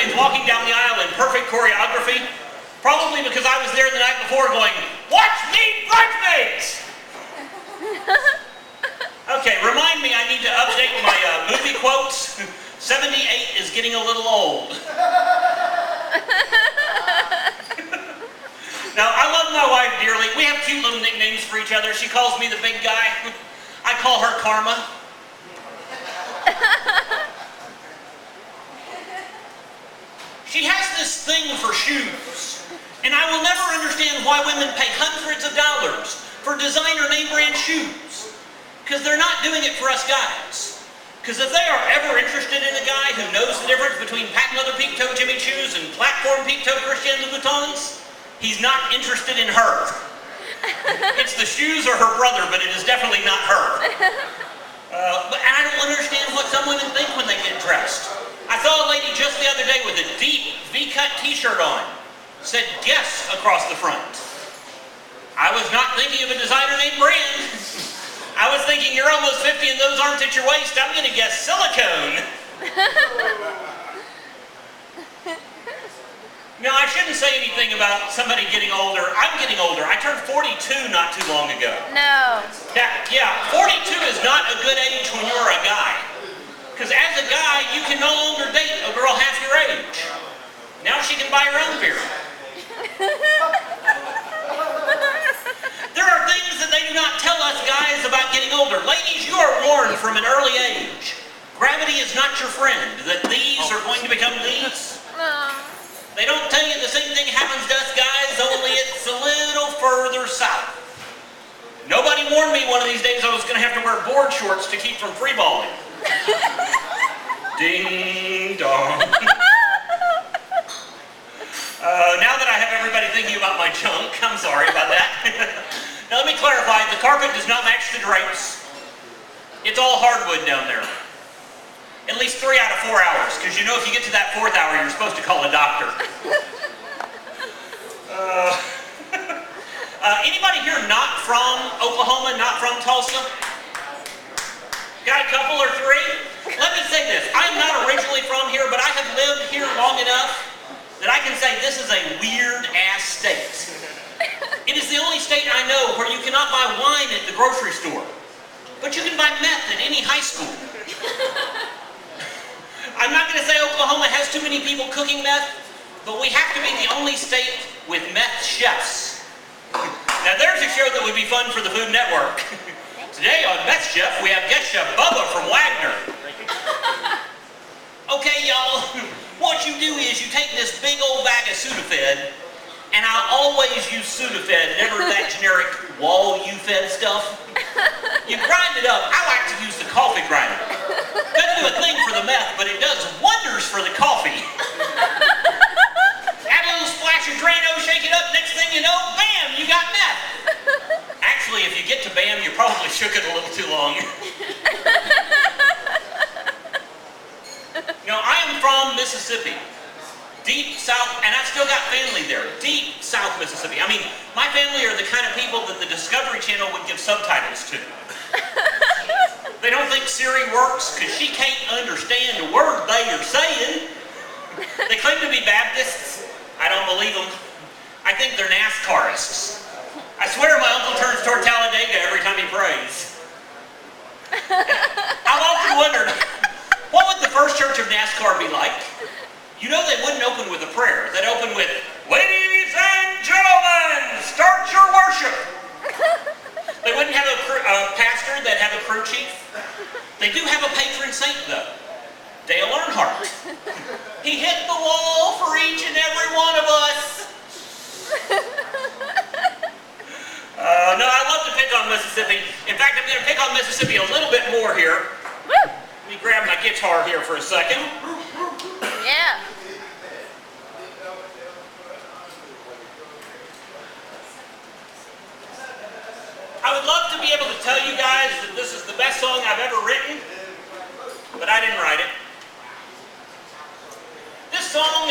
bridesmaids walking down the aisle in perfect choreography, probably because I was there the night before going, "Watch me, bridesmaids!" Okay, remind me I need to update my movie quotes. 78 is getting a little old. Now, I love my wife dearly. We have cute little nicknames for each other. She calls me the big guy. I call her Karma. She has this thing for shoes, and I will never understand why women pay hundreds of dollars for designer name brand shoes, because they're not doing it for us guys. Because if they are ever interested in a guy who knows the difference between patent leather peep-toe Jimmy Choos and platform peep-toe Christian Louboutins, he's not interested in her. It's the shoes or her brother, but it is definitely not her. And I don't understand what some women think when they get dressed. I saw a lady just the other day with a deep V-cut t-shirt on. Said "Guess" across the front. I was not thinking of a designer name brand. I was thinking, you're almost 50 and those arms at your waist, I'm going to guess silicone. Now, I shouldn't say anything about somebody getting older. I'm getting older. I turned 42 not too long ago. No. Yeah, 42 is not a good age when you're a guy. Because as a guy, you can no longer date a girl half your age. Now she can buy her own beer. There are things that they do not tell us guys about getting older. Ladies, you are warned from an early age. Gravity is not your friend. That these are going to become these. They don't tell you the same thing happens to us guys, only it's a little further south. Nobody warned me one of these days I was going to have to wear board shorts to keep from freeballing. Ding dong. Now that I have everybody thinking about my junk, I'm sorry about that. Now let me clarify, the carpet does not match the drapes. It's all hardwood down there. At least 3 out of 4 hours, because you know if you get to that 4th hour, you're supposed to call a doctor. Anybody here not from Oklahoma, not from Tulsa? Got a couple or 3? Let me say this, I'm not originally from here, but I have lived here long enough that I can say this is a weird-ass state. It is the only state I know where you cannot buy wine at the grocery store, but you can buy meth at any high school. I'm not going to say Oklahoma has too many people cooking meth, but we have to be the only state with meth chefs. Now there's a show that would be fun for the Food Network. Today on Meth Chef, we have guest chef Bubba from Wagner. Okay, y'all, what you do is you take this big old bag of Sudafed, and I'll always use Sudafed, never that generic wall-U-fed stuff. You grind it up. I like to use the coffee grinder. Doesn't do a thing for the meth, but it does wonders for the coffee. Add a little splash of Drano, shake it up, next thing you know, bam, you got meth. Actually, if you get to bam, you probably shook it a little too long. You know, I am from Mississippi. Deep south, and I've still got family there. Deep south Mississippi. I mean, my family are the kind of people that the Discovery Channel would give subtitles to. They don't think Siri works because she can't understand a word they are saying. They claim to be Baptists. I don't believe them. I think they're NASCArists. I swear my uncle turns toward Talladega every time he prays. I've often wondered, what would the first church of NASCAR be like? You know they wouldn't open with a prayer. They'd open with, "Ladies and gentlemen, start your worship." They wouldn't have a pastor, they'd have a crew chief. They do have a patron saint though, Dale Earnhardt. He hit the wall for each and every one of us. No, I love to pick on Mississippi. In fact, I'm going to pick on Mississippi a little bit more here. Let me grab my guitar here for a second. Yeah. I would love to be able to tell you guys that this is the best song I've ever written, but I didn't write it. This song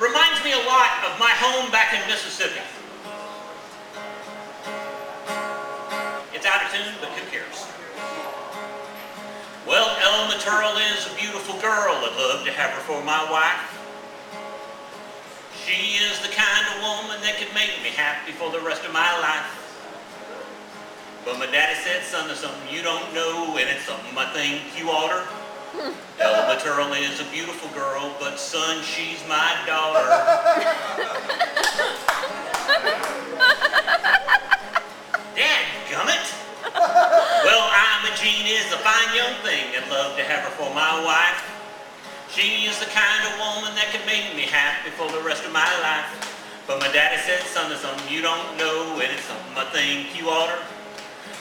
reminds me a lot of my home back in Mississippi. It's out of tune, but who cares? Well, Elma Turl is a beautiful girl. I'd love to have her for my wife. She is the kind of woman that could make me happy for the rest of my life. But my daddy said, son, there's something you don't know, and it's something I think you oughter. Elba Turtle is a beautiful girl, but son, she's my daughter. Dadgummit! Well, Imogene is a fine young thing. I'd love to have her for my wife. She is the kind of woman that could make me happy for the rest of my life. But my daddy said, son, there's something you don't know, and it's something I think you oughter.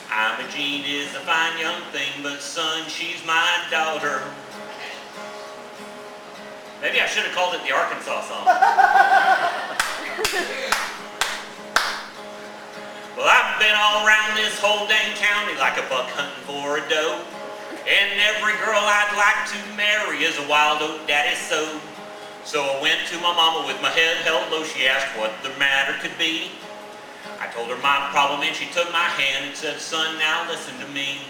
Imogene is a fine young thing, but son, she's my daughter. Maybe I should have called it the Arkansas song. Well, I've been all around this whole dang county like a buck hunting for a doe. And every girl I'd like to marry is a wild oat daddy so. So I went to my mama with my head held low. She asked what the matter could be. I told her my problem and she took my hand and said, son, now listen to me.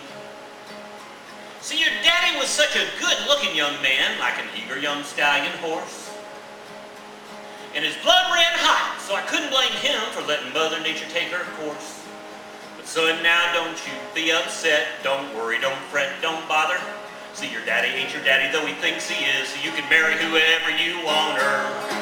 See, your daddy was such a good-looking young man, like an eager young stallion horse. And his blood ran hot, so I couldn't blame him for letting Mother Nature take her course. But son, now don't you be upset. Don't worry, don't fret, don't bother. See, your daddy ain't your daddy, though he thinks he is, so you can marry whoever you want her.